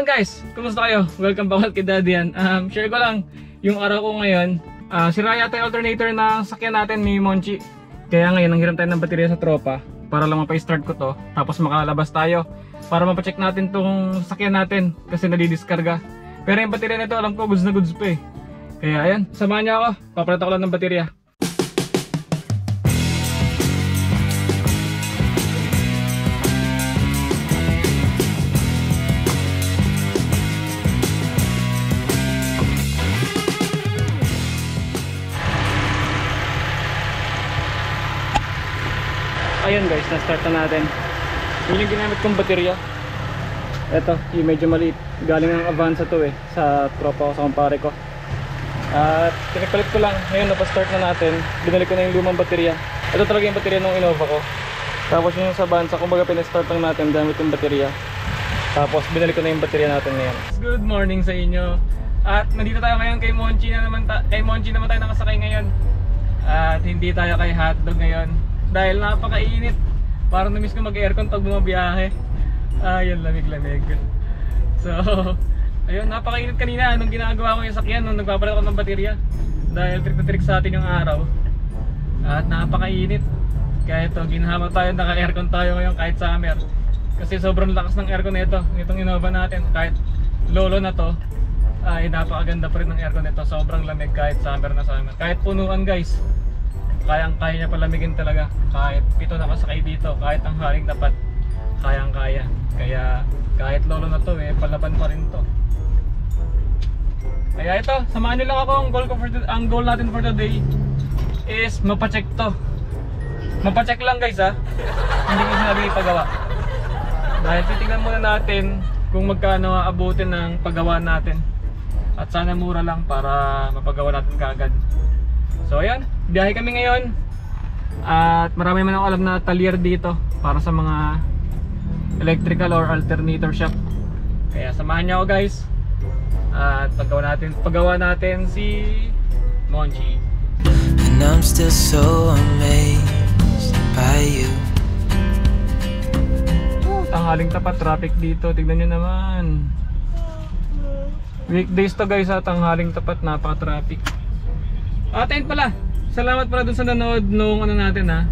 Ayun guys, kumusta kayo? Welcome back kay Daddy yan. Share ko lang yung araw ko ngayon. Sira yata yung alternator na sakyan natin ni Monchi. Kaya ngayon nanghiram tayo ng baterya sa tropa para lang mapa-start ko to. Tapos makalabas tayo para mapacheck natin tong sakyan natin kasi nadidiskarga. Pero yung baterya nito alam ko goods na goods pa eh. Kaya ayan, samahan niyo ako. Papalit ako lang ng baterya. Ayun guys, na-start na natin. Yun yung ginamit kong baterya. Ito, yung medyo maliit. Galing ng Avanza to eh, sa tropa ko, sa kumpare ko. At pinipalit ko lang. Ngayon napastart na natin. Binalik ko na yung lumang baterya. Ito talaga yung baterya ng Innova ko. Tapos yung sa Avanza, kumbaga pinastart lang natin gamit yung baterya. Tapos binalik ko na yung baterya natin ngayon. Good morning sa inyo. At nandito tayo ngayon kay Monchi naman tayo nakasakay ngayon. At hindi tayo kay Hotdog ngayon. Dahil napakainit. Parang na-miss ko mag-aircon pag bumabiyahe. Ayun, lamig-lamig. So, ayun, napakainit kanina nung ginagawa ko yung sakyan, nung nagpapalit ako ng baterya. Dahil trick na trick sa atin yung araw. At napakainit. Kaya ito, ginhawa tayo, naka-aircon tayo ngayon kahit summer. Kasi sobrang lakas ng aircon nito, itong Innova natin. Kahit lolo na to, ay napakaganda pa rin ng aircon nito. Sobrang lamig kahit summer na summer. Kahit punuan guys, kayang-kaya niya palamigin talaga. Kahit pito nakasakay dito, kahit ang haling tapat, kayang-kaya. Kaya kahit lolo na to eh, palaban pa rin to. Kaya ito, samahan niyo lang ako. Ang goal natin for today is mapacheck to. Mapacheck lang guys ha. Hindi ko sinabi ipagawa. Dahil titignan muna natin kung magkano aabutin ng paggawa natin. At sana mura lang para mapagawa natin kaagad. So ayan, biyahe kami ngayon. At marami man ako alam na talyer dito para sa mga electrical or alternator shop. Kaya samahan niyo ako guys. At paggawa natin si Monchi. And I'm still so amazed by you. Tanghaling tapat, traffic dito. Tignan niyo naman. Weekdays to guys ha, tanghaling tapat, napaka-traffic. At ayun pala, salamat pala dun sa nanood nung ano natin ha,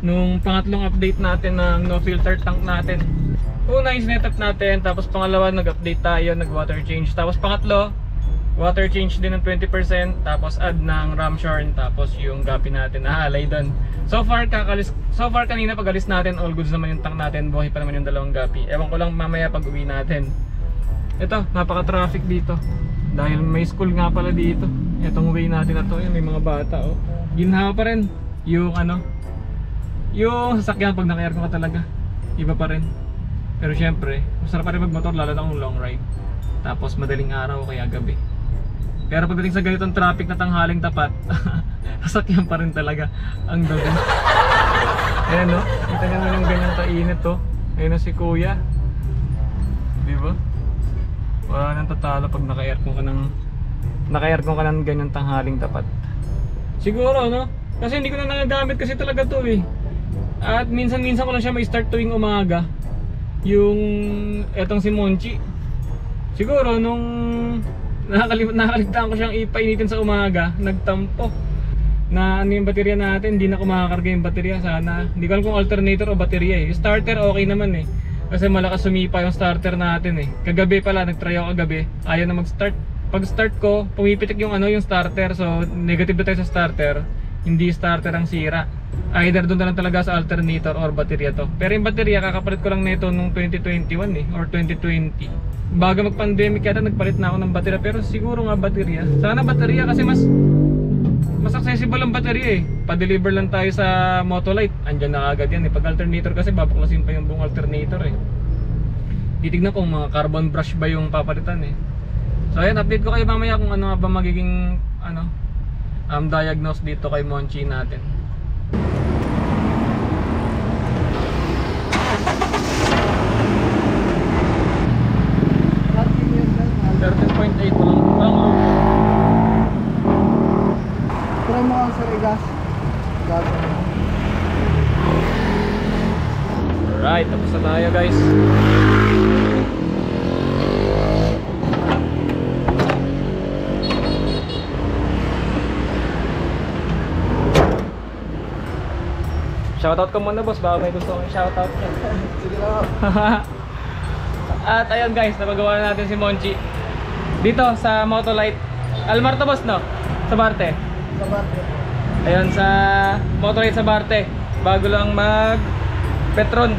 nung pangatlong update natin ng no filter tank natin. Una yung sinetup natin, tapos pangalawa nag-update tayo, nag-water change. Tapos pangatlo, water change din ng 20%, tapos add ng ram shorn, tapos yung gapi natin, nahalay dun. So far kanina pag alis natin, all goods naman yung tank natin, buhay pa naman yung dalawang gapi. Ewan ko lang mamaya pag uwi natin. Ito, napaka-traffic dito. Dahil may school nga pala dito. Itong way natin na to, may mga bata oh. Ginhawa pa rin yung ano, yung sasakyan pag naka-aircon ka talaga. Iba pa rin. Pero syempre, masarap pa rin magmotor lalo na kung long ride. Tapos madaling araw kaya gabi. Pero pagdating sa ganitong traffic na tanghaling tapat, sasakyan pa rin talaga ang gabi. Ayan no, kita nyo naman yung ganyang kainit oh. Ayan na si kuya. Diba? Wala nang tatalo pag naka-aircon ka ng ganyan tanghaling tapat. Siguro no? Kasi hindi ko na nagagamit kasi talaga to eh. At minsan-minsan ko lang siya may start tuwing umaga. Yung etong si Monchi. Siguro nung nakaligtaan ko siyang ipainitin sa umaga, nagtampo na ano yung baterya natin, hindi na ko makakarga yung baterya sana. Hindi ko alam kung alternator o baterya eh. Yung starter okay naman eh. Kasi malakas sumipa yung starter natin eh. Kagabi pala, nag-try ako kagabi. Ayaw na mag-start. Pag start ko, pumipitik yung ano, yung starter. So, negative na tayo sa starter. Hindi starter ang sira. Either doon na lang talaga sa alternator or baterya to. Pero yung baterya, kakapalit ko lang nito nung 2021 eh. Or 2020. Bago mag-pandemic yata, nagpalit na ako ng baterya. Pero siguro nga baterya. Sana baterya kasi mas accessible ang baterya eh. Pa-deliver lang tayo sa Motolite. Andyan na agad yan eh. Pag alternator kasi babaklasin pa yung buong alternator eh. Titignan kung mga carbon brush ba yung papalitan eh. So ayan, update ko kayo mamaya kung ano ba magiging ano, diagnose dito kay Monchi natin. 13.8 lang. Try mo ang sarigas. Alright, tapos na tayo guys. Shoutout ko muna boss, baka may gusto kong shoutout ka. Sige lang. At ayun guys, napagawa na natin si Monchi dito sa Motolite Almar to boss, no? Sa Barte. Sa bate. Ayun sa Motolite sa Barte. Bago lang mag Petron,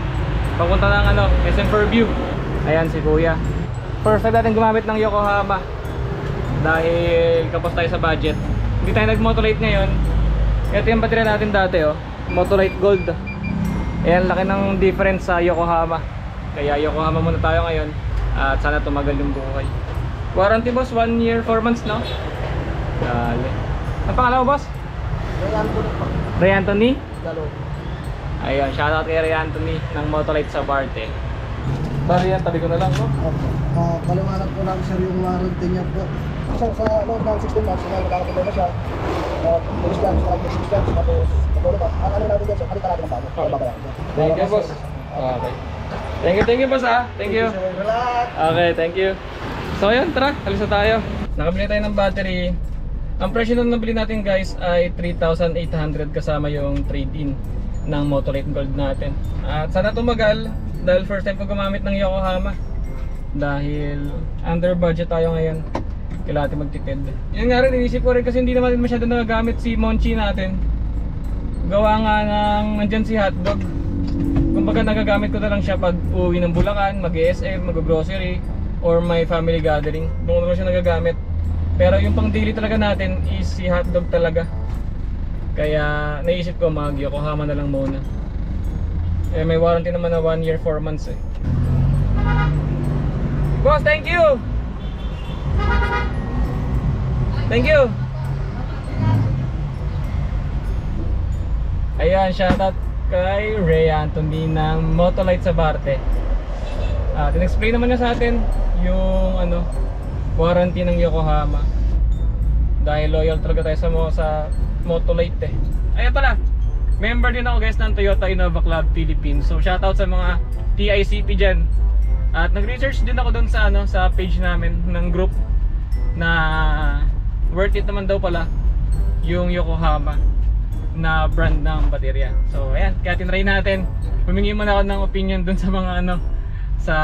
papunta ng ano, SM Fairview. Ayan si Kuya. First time natin gumamit ng Yokohama dahil kapos tayo sa budget. Hindi tayo nag Motolite ngayon. Ito yung baterya natin dati, oh, Motolite Gold. Ayan, laki ng difference sa Yokohama. Kaya Yokohama muna tayo ngayon. At sana tumagal yung buhay. Warranty boss, 1 year 4 months, no? Dali. Ang pangalan mo boss? Rayan po na po. Ray Anthony? Galo. Ayun, shoutout kay Ray Anthony ng Motolite sa Barte. Sorry yan, tabi ko na lang, no? Opo. Paliwanag po namin sir yung warranty niya po. So, sa loob ng 16 months, magkakapunta na siya. Police lang, sa police lang, tapos patuloy pa. Ang ano natin dyan, sir, kalita natin ng bago. Babayaran siya. Thank you boss. Okay. Thank you boss, ah. Thank you. Relax. Okay, thank you. So ayun, tara, alis na tayo. Nakabili tayo ng battery. Ang presyo nung nabili natin guys ay 3,800 kasama yung trade-in ng Motolite Gold natin. At sana tumagal dahil first time ko gumamit ng Yokohama. Dahil under budget tayo ngayon. Kailangan natin magtipid. Yun nga rin, inisip ko rin kasi hindi naman masyado nagagamit si Monchi natin. Gawa nga ng nandyan si Hotdog. Kumbaga nagagamit ko na lang siya pag uwi ng Bulacan, mag-ESM, mag-grocery, or may family gathering. Doon naman siya nagagamit. Pero yung pang daily talaga natin is si Hotdog talaga. Kaya naisip ko mag Yokohama na lang muna. Eh may warranty naman na 1 year 4 months eh. Boss, thank you! Thank you! Ayan, shoutout kay Ray Anthony ng Motolite sa Barte. In-explain naman niya sa atin yung ano, warranty ng Yokohama. Dahil loyal talaga tayo sa Motolite eh. Ayan pala, member din ako guys ng Toyota Innova Club Philippines. So shoutout sa mga TICP dyan. At nag-research din ako dun sa ano, sa page namin ng group na worth it naman daw pala yung Yokohama na brand ng baterya. So ayan, kaya tinry natin. Humingi muna ako ng opinion dun sa mga ano, sa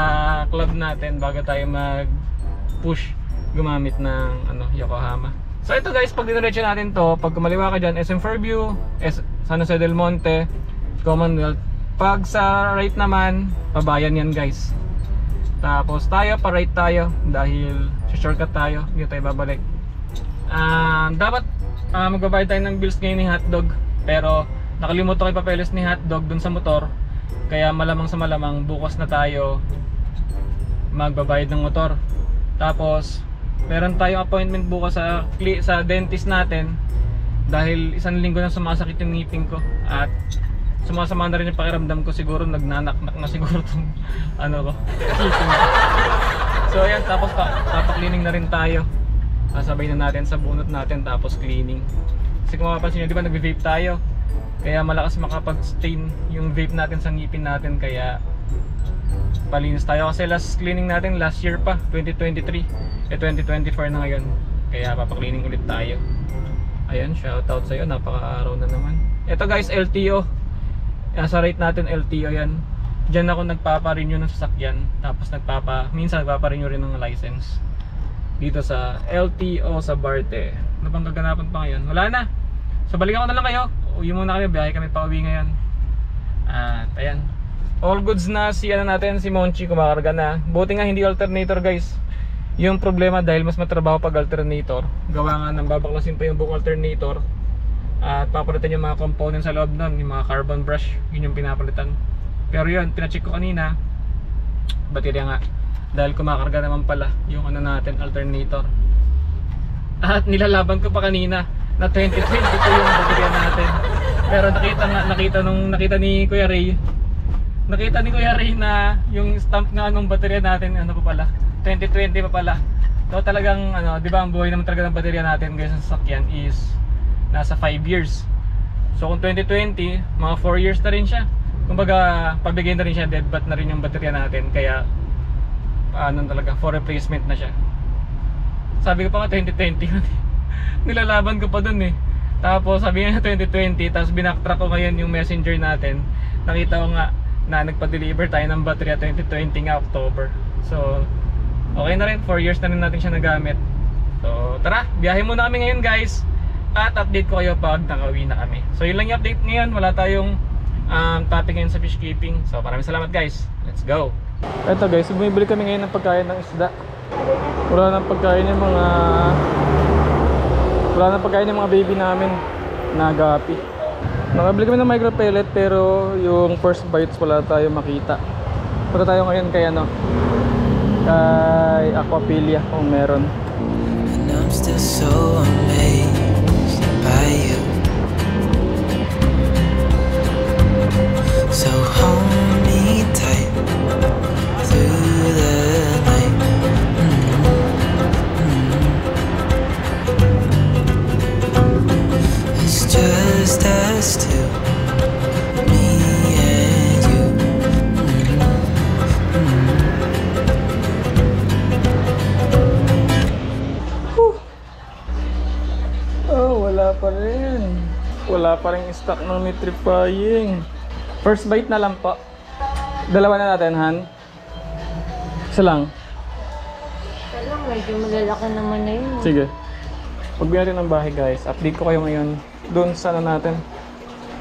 club natin bago tayo mag-push gumamit ng ano, Yokohama. So ito guys, pag dinerecho natin to, pag kumaliwa ka dyan, SM Fairview, San Jose del Monte, Commonwealth. Pag sa right naman, pabayan yan guys. Tapos tayo, pa-right tayo dahil shortcut tayo, hindi tayo babalik. Dapat magbabayad tayo ng bills ngayon ni Hotdog, pero nakalimutan ko yung papeles ni Hotdog dun sa motor. Kaya malamang sa malamang bukas na tayo magbabayad ng motor. Tapos meron tayong appointment bukas sa dentist natin dahil 1 linggo na sumasakit yung ngipin ko at sumasama na rin yung pakiramdam ko. Siguro nagnanaknak na siguro itong ano ko, ngipin ko. So ayan, tapos papa-cleaning na rin tayo. Sabay na natin sa bunot natin tapos cleaning. Kasi kung mapapansin nyo, di ba nag-vape tayo? Kaya malakas makapag-stain yung vape natin sa ngipin natin. Kaya palinis tayo kasi last cleaning natin last year pa, 2023. 2024 na ngayon. Kaya papa-cleaning ulit tayo. Ayan, shoutout sa'yo, napaka-araw na naman. Ito guys, LTO. Sa rate natin LTO yan. Diyan ako nagpapa-renew ng sasakyan. Tapos minsan nagpapa-renew rin ng license. Dito sa LTO sa Barte. Ano bang gaganapan pa ngayon? Wala na. So balikan ko na lang kayo. Uwi muna kami, biyahe kami pa uwi ngayon. At ayan, all goods na si ano natin, si Monchi, kumakarga na. Buti nga hindi alternator guys. Yung problema dahil mas matrabaho pag alternator. Gawa nga ng babaklasin pa yung buong alternator. At papalitan yung mga components sa loob nun, yung mga carbon brush, yun yung pinapalitan. Pero yun, pinacheck ko kanina, baterya nga, dahil kumakarga naman pala yung ano natin, alternator. At nilalaban ko pa kanina na 2020 ko yung baterya natin. Pero nakita ni Kuya Ray, na yung stamp nga nung baterya natin, ano pa pala, 2020 pa pala. So talagang ano, di ba ang buhay naman talaga ng baterya natin guys sa sasakyan is nasa 5 years. So kung 2020, mga 4 years na rin siya. Kumbaga, pabigay na rin siya, dead bat na rin yung baterya natin. Kaya, ano talaga, for replacement na siya. Sabi ko pa nga 2020, nilalaban ko pa dun eh. Tapos sabi nga 2020, tapos binacktrack ko ngayon yung messenger natin. Nakita ko nga na nagpa-deliver tayo ng battery 2020 nga October. So okay na rin, 4 years na rin natin siya nagamit. So tara, biyahe muna kami ngayon guys. At update ko kayo pag nakauwi na kami. So yun lang yung update ngayon, wala tayong topic ngayon sa fish keeping. So maraming salamat guys, let's go. Eto guys, bumibili kami ngayon ng pagkain ng isda. Wala nang pagkain ng mga baby namin na gapi. Nakabili kami ng micro pellet pero yung first bites wala tayo makita. Punta tayo ngayon kay kay Aquapilia kung meron. And I'm still so amazed by you. So hold me tight through the night. It's just us two, me and you. Oh, wala pa rin. Wala pa rin stock ng nitrifying. First bite na lang po. Dalawa na natin, Han. Isa lang. Alam, medyo malalaki naman na yun. Sige. Pagbi natin ng bahay guys. Update ko kayo ngayon doon sa natin.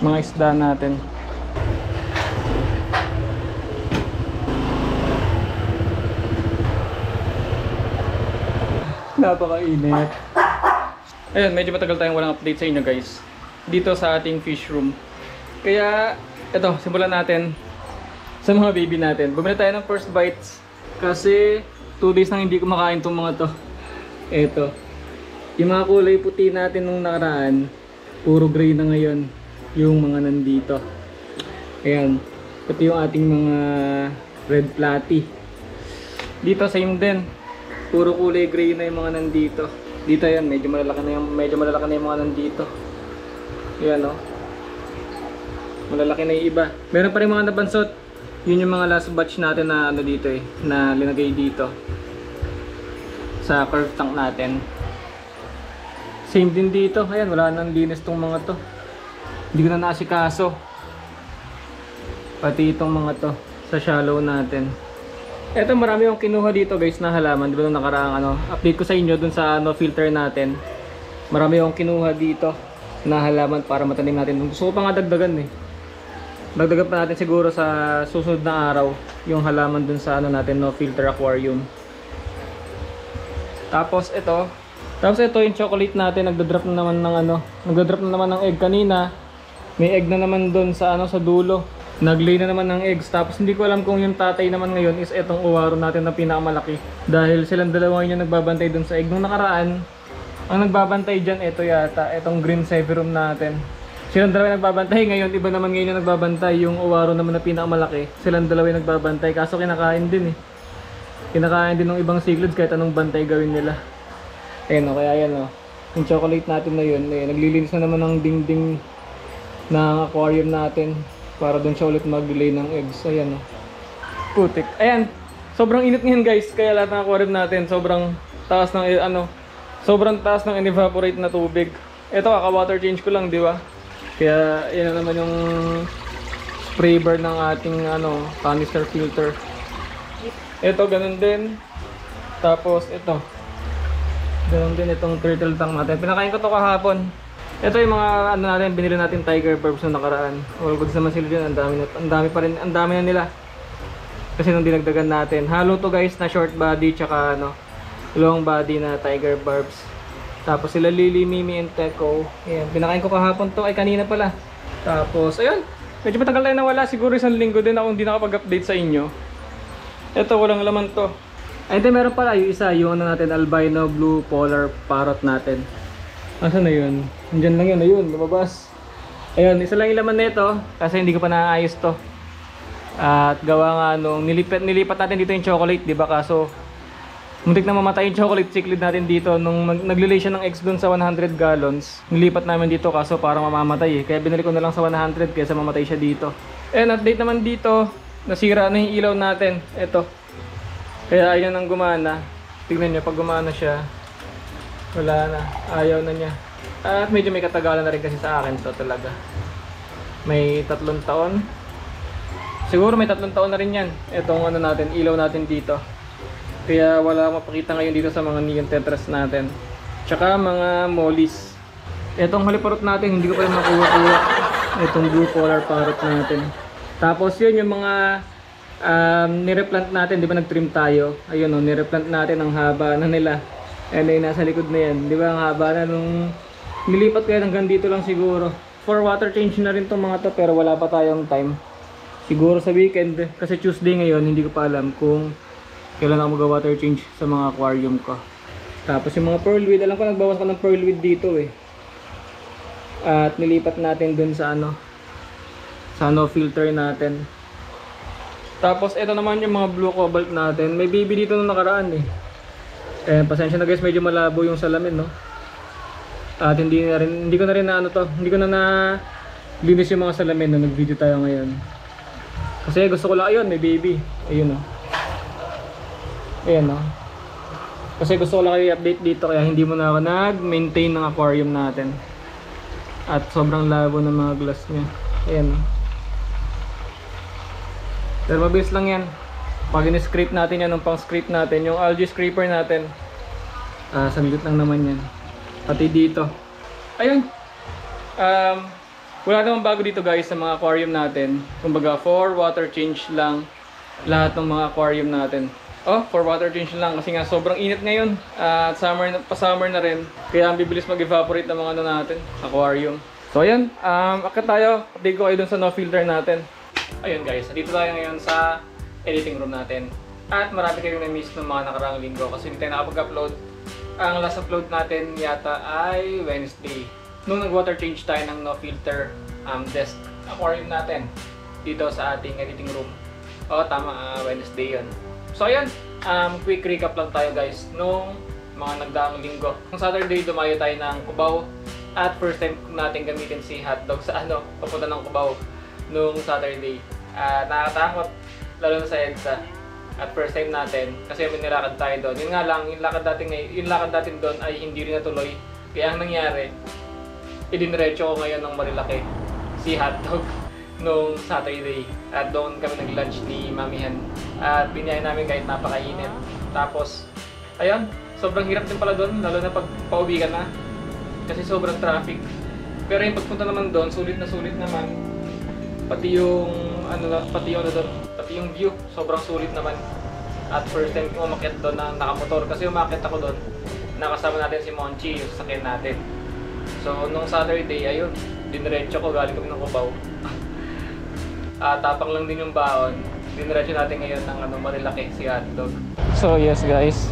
Mga isda natin. Napakainit. Ayun, medyo matagal tayong walang update sa inyo guys. Dito sa ating fish room. Kaya, eto, simulan natin sa mga baby natin. Bumili tayo ng first bites. Kasi 2 days nang hindi kumakain itong mga to. Eto. Yung mga kulay puti natin nung nakaraan, puro gray na ngayon yung mga nandito. Ayan. Pati yung ating mga red platy. Dito same din. Puro kulay gray na yung mga nandito. Dito yan, medyo malalaki na yung mga nandito. Ayan o. Malalaki na yung iba. Meron pa rin mga nabansot. Yun yung mga last batch natin na ano dito na linagay dito sa curve tank natin. Same din dito. Ayan, wala nang linis tong mga to. Hindi ko na naasikaso. Pati itong mga to sa shallow natin. Eto, marami akong kinuha dito guys na halaman. Diba nung nakaraang update ko sa inyo dun sa filter natin. Marami akong kinuha dito na halaman para matanim natin. Gusto ko pa nga dagdagan Dagdagan pa natin siguro sa susunod na araw yung halaman dun sa natin filter aquarium. Tapos ito yung chocolate natin, nagda-drop na naman ng egg kanina. May egg na naman dun sa sa dulo. Naglay na naman ng eggs. Tapos hindi ko alam kung yung tatay naman ngayon is etong uwaro natin na pinakamalaki. Dahil silang dalawa yung nagbabantay dun sa egg. Nung nakaraan, ang nagbabantay dyan, ito yata, etong green severum natin. Silang dalawa yung nagbabantay. Ngayon, iba naman ngayon yung nagbabantay. Yung uwaro naman na pinakamalaki. Silang dalawa yung nagbabantay. Kaso kinakain din Kinakain din ng ibang cichlids kahit anong bantay gawin nila. Ayan kaya yan yung chocolate natin na yun. Naglilinis na naman ng dingding ng aquarium natin. Para doon siya ulit mag-lay ng eggs. Ayan putik. Ayan. Sobrang init ngayon guys. Kaya lahat ng aquarium natin sobrang taas ng sobrang taas ng in-evaporate na tubig. Ito kaka-water change ko lang, di ba? Kaya yan na naman yung spray bar ng ating canister filter. Ito ganun din. Tapos ito. Ganun din itong turtle tank natin. Pinakain ko to kahapon. Ito yung mga natin, binili natin tiger barbs na nakaraan. All goods naman sila dyan, ang dami na nila. Kasi nung dinagdagan natin. Halo to guys na short body tsaka long body na tiger barbs. Tapos sila Lily, Mimi, and Teco. Ayan, pinakain ko kahapon to, ay kanina pala. Tapos ayun, medyo matagal tayo nawala, siguro 1 linggo din ako hindi nakapag-update sa inyo. Ito, walang laman to. Ay hindi, meron pala yung isa, yung natin, albino blue polar parrot natin. Asan na yun? Nandiyan lang yun, ayun, lumabas. Ayun, isa lang yung laman nito kasi hindi ko pa naayos to. At gawa nga nilipat natin dito yung chocolate, di ba? Kaso muntik na mamatay yung chocolate cichlid natin dito nung naglilay siya ng eggs dun sa 100 gallons. Nilipat namin dito kaso parang mamamatay Kaya binili ko na lang sa 100 kaysa mamatay siya dito. And update naman dito, nasira na yung ilaw natin. Ito. Kaya ayaw nang gumana. Tignan nyo, pag gumana siya, wala na. Ayaw na niya. At medyo may katagalan na rin kasi sa akin to talaga. May 3 taon. Siguro may 3 taon na rin yan. Itong ano natin, ilaw natin dito. Kaya wala akong mapakita ngayon dito sa mga neon tetras natin. Tsaka mga mollies. Itong haliparot natin, hindi ko pa rin makuha-kuha. Itong blue polar parrot natin. Tapos yun yung mga nireplant natin, di ba nag-trim tayo? Ayun o, nireplant natin ang haba na nila. And then nasa likod na yan, di ba ang haba na nung nilipat ko yan hanggang dito lang siguro. For water change na rin itong mga to pero wala pa tayong time. Siguro sa weekend, kasi Tuesday ngayon, hindi ko pa alam kung kailan ako mag-water change sa mga aquarium ko. Tapos yung mga pearlweed, alam ko nagbawas ko ng pearlweed dito eh. At nilipat natin dun sa ano, sa no filter natin. Tapos ito naman yung mga blue cobalt natin. May baby dito nung nakaraan eh. Pasensya na guys, medyo malabo yung salamin, no. At hindi ko na rin na ano to, hindi ko na linis yung mga salamin nung nag-video tayo ngayon. Kasi gusto ko lang, ayun, may baby. Ayun, no. Ayun, no. Kasi gusto ko lang kayo i-update dito kaya hindi mo na ako nag-maintain ng aquarium natin. At sobrang labo ng mga glass niya. Ayan, no. Pero mabilis lang yan. Pag in-scrape natin yan, yung pang-scrape natin, yung algae scraper natin, saglit lang naman yan. Pati dito. Ayun. Wala namang bago dito guys sa mga aquarium natin. Kumbaga, for water change lang lahat ng mga aquarium natin. Oh, for water change lang kasi nga sobrang init ngayon. At pa-summer na rin. Kaya ang bibilis mag-evaporate ng mga ano natin, aquarium. So ayun, akit tayo. Update ko kayo dun sa no filter natin. Ayun guys, dito tayo ngayon sa editing room natin. At marami kayong na-miss ng mga nakaraang linggo kasi hindi tayo nakapag-upload. Ang last upload natin yata ay Wednesday. Nung nag-water change tayo ng no filter desk aquarium natin dito sa ating editing room. O tama, Wednesday yun. So ayun, quick recap lang tayo guys nung mga nagdaang linggo. Nung Saturday dumayo tayo ng Cubao at first time natin gamitin si hotdog sa ano, papunta ng Cubao nung Saturday. Nakakatakot lalo na sa EDSA. At first time natin kasi may nilakad tayo doon. Yun nga lang, yung lakad natin doon ay hindi rin natuloy. Kaya ang nangyari, idiniretso ko ngayon ng Marilaki si hotdog nung Saturday. At doon kami nag-lunch ni Mamihan. At binayan namin kahit napakainit. Tapos, ayun, sobrang hirap din pala doon, lalo na pag pauwi ka na. Kasi sobrang traffic. Pero yung pagpunta naman doon, sulit naman. Pati yung view, sobrang sulit naman. At first time ko umakyat doon na nakamotor. Kasi umakyat ako doon, nakasama natin si Monchi, yung sasakyan natin. So, nung Saturday, ayun, diniretso ko, galing kami ng Cubao. Tapang lang din yung baon. Diniretso natin ngayon ng Marilaki, si hotdog. So, yes guys.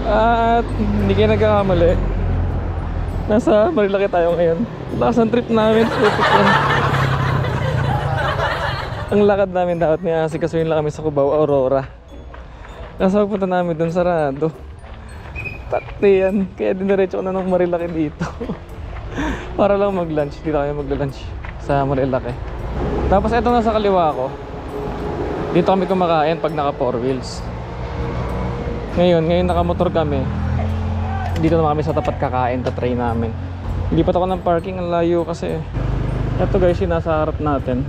At hindi kayo nagkakamali. Nasa Marilaki tayo ngayon. Lakas ang trip namin. Ang lakad namin dapat niya kasi kasuhin lang kami sa Cubao, Aurora. Nasa pagpunta namin doon sarado. Takti yan. Kaya diniretso ko na ng Marilaki dito. Para lang mag-lunch. Dito kami magla-lunch sa Marilaki. Tapos eto na sa kaliwa ko. Dito kami kumakain pag naka 4 wheels. Ngayon nakamotor kami. Dito naman kami sa tapat kakain, tatry namin. Lipat ako ng parking, ang layo kasi. Eto guys, yung nasa harap natin.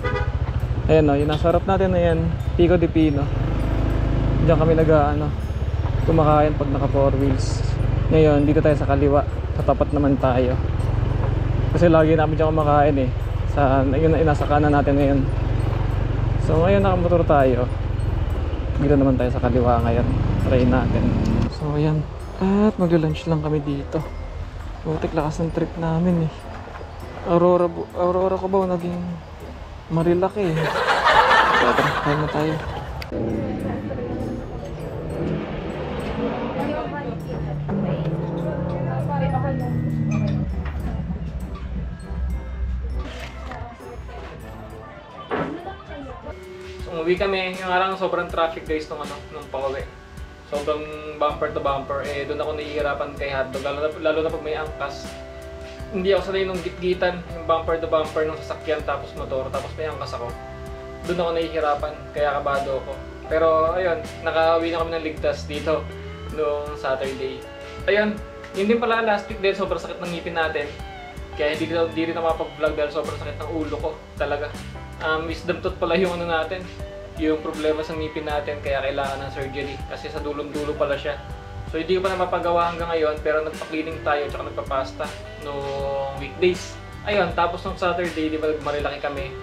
Ayan o, yung nasa harap natin na yan, Pico de Pino. Diyan kami kumakain pag naka 4 wheels. Ngayon, dito tayo sa kaliwa. Sa tapat naman tayo. Kasi lagi namin dyan kumakain eh. Yun nasa kanan natin ngayon. So ngayon nakamotor tayo. Dito naman tayo sa kaliwa ngayon. Try natin. So ayan. At magla-lunch lang kami dito. Butik lakas ng trip namin eh. Aurora Cubao naging Marilaki eh. So try na tayo. Umuwi kami, yung araw sobrang traffic guys nung pauwi. Sobrang bumper to bumper, doon ako nahihirapan kay hotdog, lalo na pag may angkas. Hindi ako sanay nung gitgitan, yung bumper to bumper ng sasakyan tapos motor, tapos may angkas ako. Doon ako nahihirapan, kaya kabado ako. Pero ayun, nakauwi na kami ng ligtas dito noong Saturday. Ayun, Yun din pala last week din, sobrang sakit ng ngipin natin. Kaya hindi rin ako makapag-vlog dahil sobrang sakit ng ulo ko talaga. Wisdom tooth pala yung ano natin, yung problema sa ngipin natin, kaya kailangan ng surgery kasi sa dulong-dulo pala siya. So hindi ko pa na mapagawa hanggang ngayon, pero nagpa-cleaning tayo tsaka nagpa-pasta noong weekdays. Ayun, tapos nung Saturday, di ba Marilaki kami,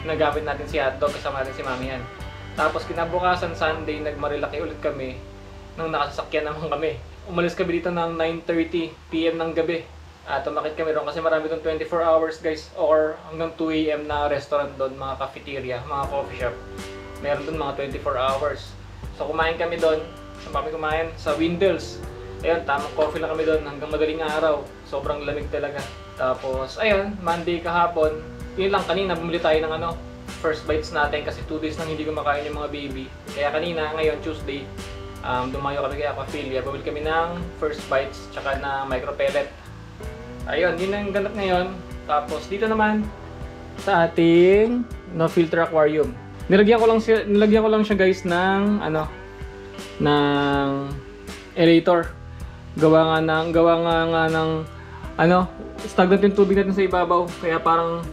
nagamit natin si hotdog, kasama natin si Mamihan. Tapos kinabukasan Sunday, nag-Marilaki ulit kami nung nakasasakyan naman kami. Umalis kami dito ng 9:30 PM ng gabi. At tumakit kami ron kasi marami doon 24 hours guys, or hanggang 2 AM na restaurant doon, mga cafeteria, mga coffee shop. Meron doon mga 24 hours. So kumain kami doon. Saan kami kumain? Sa Windles. Ayun, tamang coffee lang kami doon hanggang madaling araw. Sobrang lamig talaga. Tapos, ayun, Monday kahapon, yun lang kanina, bumili tayo ng ano, first bites natin kasi 2 days nang hindi kumakain yung mga baby. Kaya kanina, ngayon, Tuesday, dumayo kami kay Aquafilia. Bumili kami ng first bites, tsaka na micro pellet. Ayun, yun ang ganap ngayon. Tapos, dito naman, sa ating no filter aquarium. Nilagyan ko lang siya guys ng ano, ng aerator. Gawa nga ng ano, stagnant yung tubig natin sa ibabaw, kaya parang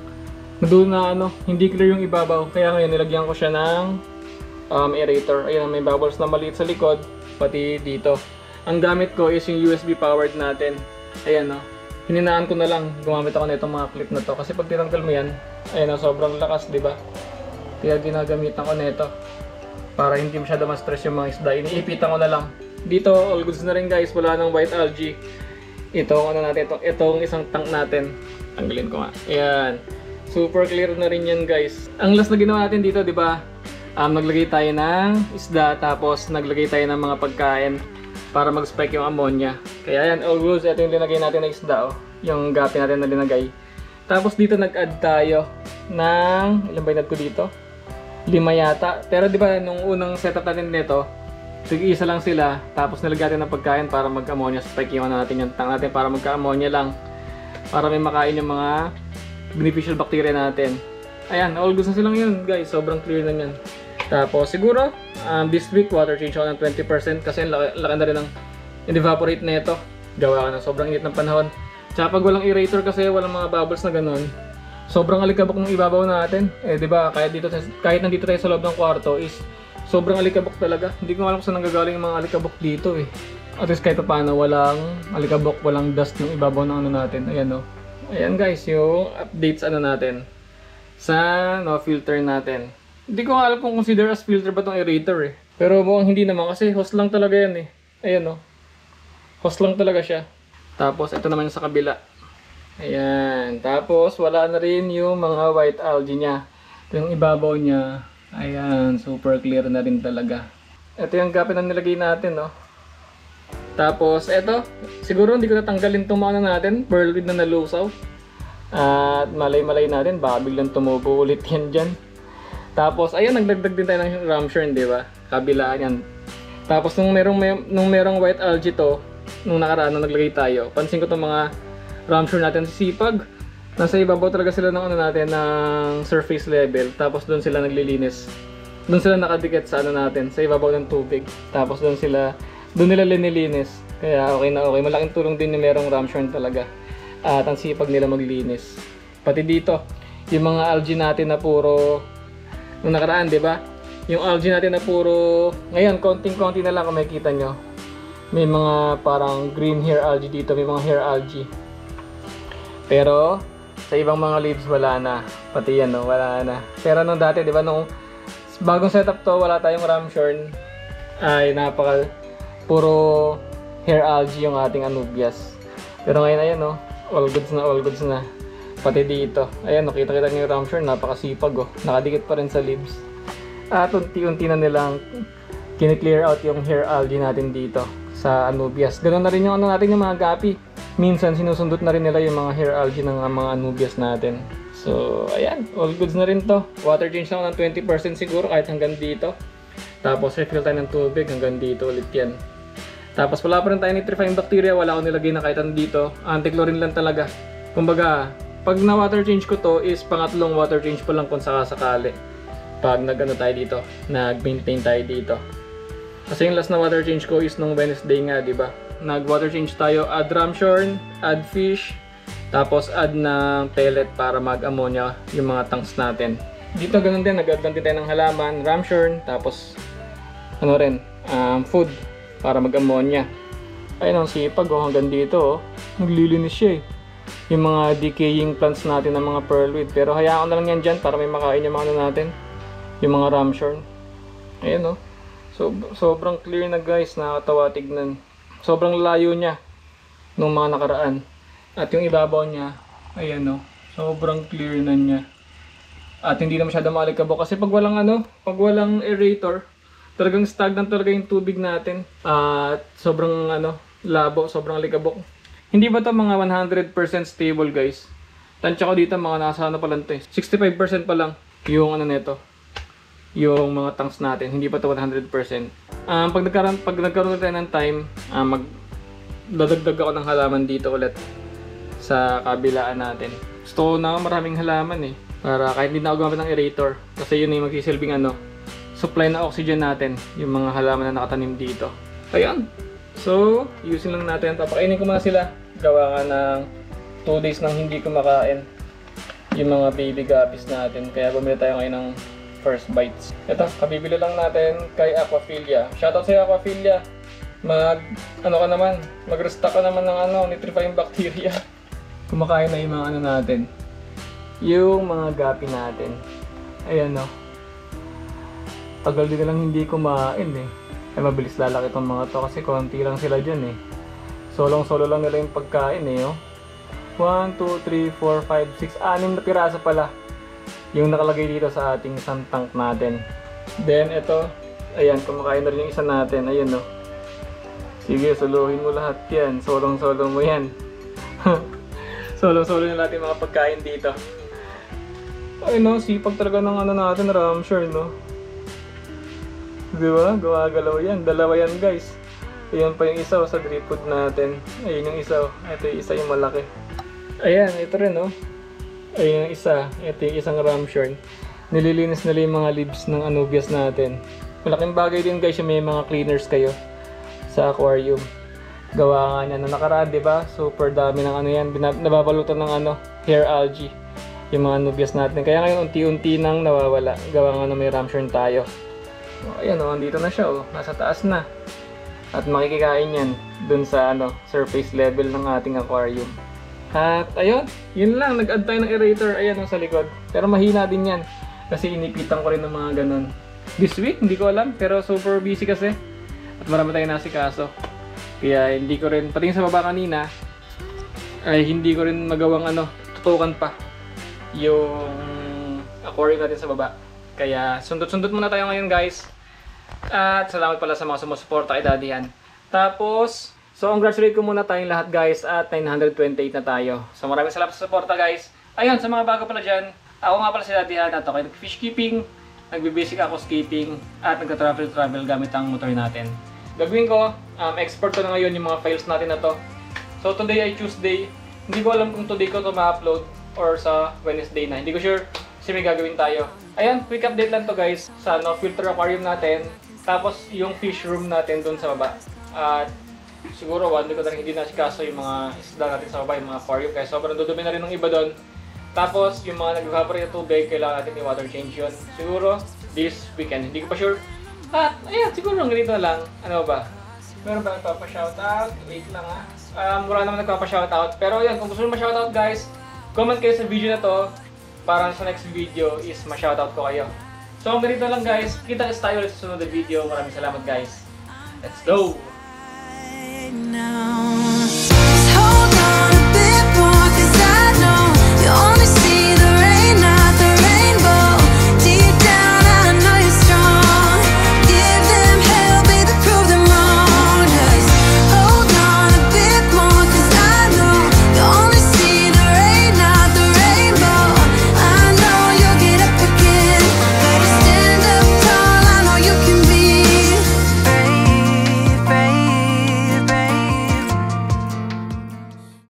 doon na ano, hindi clear yung ibabaw. Kaya ngayon nilagyan ko siya ng aerator. Ayun, may bubbles na maliit sa likod, pati dito. Ang gamit ko is yung USB powered natin. Ayan no. Hininaan ko na lang, gumamit ako nitong mga clip na to kasi pag tinanggal mo yan, ayun na, sobrang lakas, di ba? Kaya ginagamitan ko nito para hindi masyado ma-stress yung mga isda. Iniipitan ko na lang. Dito, all goods na rin guys, wala nang white algae. Itong ano natin, itong isang tank natin. Tanggalin ko nga. Ayan. Super clear na rin yan guys. Ang last na ginawa natin dito, di ba? Naglagay tayo ng isda, tapos naglagay tayo ng mga pagkain para mag-spike yung ammonia. Kaya yan, all goods, ito yung linagay natin na isda, oh. Yung gapi natin na linagay. Tapos dito nag-add tayo ng, ilan ba inad ko dito? 5 yata. Pero di ba nung unang setup natin nito, tig-isa lang sila, tapos nilagyan natin ng pagkain para mag-ammonia spike yung ano natin, yung tank natin para magka-ammonia lang. Para may makain yung mga beneficial bacteria natin. Ayan, all goods na silang yun guys, sobrang clear na yan. Tapos siguro, this week water change ako ng 20% kasi laki na rin ng evaporate na ito. Gawa ka na sobrang init ng panahon. Tsaka pag walang aerator kasi walang mga bubbles na ganun, sobrang alikabok ng ibabaw natin. Eh di ba, kahit nandito tayo sa loob ng kwarto is sobrang alikabok talaga. Hindi ko alam kung saan nanggagaling yung mga alikabok dito eh. At least kahit paano walang alikabok, walang dust ng ibabaw ng ano natin. Ayan o. Ayan guys, yung updates ano natin sa no filter natin. Hindi ko alam kung consider as filter ba itong aerator eh. Pero mukhang hindi naman kasi hose lang talaga yan eh. Ayan o. Hose lang talaga siya. Tapos ito naman sa kabila. Ayan. Tapos wala na rin yung mga white algae niya. Ito yung ibabaw niya. Ayan. Super clear na rin talaga. Ito yung gapi na nilagay natin, no. Tapos ito. Siguro hindi ko natanggalin itong mga natin. Pearlweed na nalusaw. At malay-malay natin. Baka biglang tumubo ulit yan dyan. Tapos ayun. Nagdagdag din tayo ng ramshorn, di ba? Kabila yan. Tapos nung merong white algae to, nung nakaraan nung naglagay tayo, pansin ko itong mga ramshorn natin sipag. Nasa ibabaw talaga sila ng ano natin, ng surface level. Tapos doon sila naglilinis. Doon sila nakadikit sa ano natin, sa ibabaw ng tubig. Tapos doon nila linilinis. Kaya okay na okay. Malaking tulong din yung merong ramshorn talaga. At ang sipag nila maglinis. Pati dito, yung mga algae natin na puro, nung nakaraan, di ba? Yung algae natin na puro, ngayon, konting-konti na lang kung makikita nyo. May mga parang green hair algae dito, may mga hair algae. Pero sa ibang mga leaves wala na. Pati yan, no, wala na. Pero nung dati, 'di ba, nung bagong setup to, wala tayong ramshorn. Ay puro hair algae yung ating anubias. Pero ngayon ayan, no, all goods na. Pati dito. Ayan, nakita-kita niyo yung ramshorn, napakasipag, oh. Nakadikit pa rin sa leaves. At unti-unti na nilang kini-clear out yung hair algae natin dito sa anubias. Ganoon na rin yung ano natin, yung mga gapi. Minsan sinusundot na rin nila yung mga hair algae ng mga anubias natin. So, ayan, all goods na rin to. Water change lang ng 20% siguro kahit hanggang dito. Tapos refill tayo ng tubig hanggang dito ulit yan. Tapos wala pa rin tayo nitrifying bacteria, wala akong nilagay na kahit ano dito. Anti-chlorine lang talaga. Kumbaga, pag na water change ko to is pangatlong water change pa lang kung sakasakali. Pag nag-ano tayo dito, nag-maintain tayo dito. Kasi yung last na water change ko is nung Wednesday nga, di ba? nag-water change tayo. Add ramshorn, add fish, tapos add ng pellet para mag-ammonia yung mga tanks natin. Dito ganun din, nag-add lang din tayo ng halaman, ramshorn, tapos ano rin, food para mag-ammonia. Ayun ang sipag oh, hanggang dito oh. Naglilinis siya eh. Yung mga decaying plants natin ng mga pearlweed. Pero hayaan ko na lang yan dyan para may makain yung mga ano natin. Yung mga ramshorn. Ayan oh. So, sobrang clear na guys, nakakatawa tignan. Sobrang layo niya nung mga nakaraan. At yung ibabaw niya, ayan oh, sobrang clear na niya. At hindi na masyadong maalikabok kasi pag walang aerator, talagang stagnant talaga yung tubig natin. At sobrang labo, sobrang alikabok. Hindi ba ito mga 100% stable guys? Tansya ko dito mga nasa pa lang ito eh. 65% pa lang yung nito. Yung mga tanks natin, hindi pa ito 100%. Pag nagkaroon tayo ng time, magdadagdag ako ng halaman dito ulit sa kabilaan natin. Gusto ko na maraming halaman eh. Para kahit hindi na ako gumamit ng aerator. Kasi yun yung magsisilbing supply na oxygen natin. Yung mga halaman na nakatanim dito. Ayan. So, using lang natin. Papakainin ko muna sila. Gawa ka ng 2 days nang hindi kumakain. Yung mga baby guppies natin. Kaya bumili tayo ngayon ng first bites. Ito, kabibili lang natin kay Aquaphilia. Shoutout sa Aquaphilia. Mag-restock ka naman ng nitrifying bacteria. Kumakain na yung mga natin. Yung mga gapi natin. Ayan o. Tagal din lang hindi kumain eh. Ay mabilis lalaki itong mga to kasi konti lang sila dyan eh. Solong-solo lang nila yung pagkain eh oh. 1, 2, 3, 4, 5, 6, 6 na piraso pala yung nakalagay dito sa ating isang tank natin. Then ito, ayan, kumakain na rin yung isa natin. Ayan o. Sige, suluhin mo lahat yan. Solong-solo mo yan. Solo-solo na natin mga pagkain dito. Ay no, sipag talaga ng natin, ramshorn no. Diba? Gawagalaw yan. Dalawa yan guys. Ayan pa yung isa sa drip food natin. Ayun yung isa. Ito yung isa yung malaki. Ayan, ito rin no. Ayun yung isa. Ito yung isang ramshorn. Nililinis nila yung mga leaves ng anubias natin. Malaking bagay din guys yung may mga cleaners kayo sa aquarium. Gawa nga niya na nakaraan, diba? Super dami ng yan. Nababalutan ng hair algae. Yung mga anubias natin. Kaya ngayon unti-unti nang nawawala. Gawa nga na may ramshorn tayo. Ayan o, andito na siya o. Nasa taas na. At makikikain yan dun sa surface level ng ating aquarium. At ayun, yun lang. Nag-add tayo ng aerator. Ayan o sa likod. Pero mahina din yan. Kasi inipitan ko rin ng mga ganun. This week, hindi ko alam. Pero super busy kasi. At marami tayong nasikaso. Kaya hindi ko rin, pati sa baba kanina, ay hindi ko rin magawang tutukan pa yung aquarium natin sa baba. Kaya sundot-sundot muna tayo ngayon guys. At salamat pala sa mga sumusuporta kay Daddyhan. Tapos, so congratulate ko muna tayong lahat guys at 928 na tayo. So maraming salamat sa suporta guys. Ayun, sa mga bago pala dyan, ako nga pala si Daddyhan at ako ay nag-fish keeping, nagbe-basic ako skating, at nagka-travel gamit ang motor natin. Gagawin ko, export ko na ngayon yung mga files natin na to. So today ay Tuesday. Hindi ko alam kung today ko to ma-upload or sa Wednesday na. Hindi ko sure kasi may gagawin tayo. Ayan, quick update lang to guys sa filter aquarium natin. Tapos yung fish room natin dun sa baba. At siguro one day ko na rin hindi nasikaso yung mga isda natin sa baba, yung mga aquarium. Kaya sobrang dudumi na rin ng iba doon. Tapos yung mga nag-evaporate na tubig, kailangan natin i-water change yun. Siguro this weekend. Hindi ko pa sure. At ayan, siguro ganito lang. Ano ba? Meron ba nagpapa-shoutout? Wait lang ha. Wala naman nagpapa-shoutout. Pero ayan, kung gusto nyo ma-shoutout guys, comment kayo sa video na to. Para sa next video is ma-shoutout ko kayo. So ganito lang guys. Kita-kits tayo ulit sa sunod na video. Maraming salamat guys. Let's go!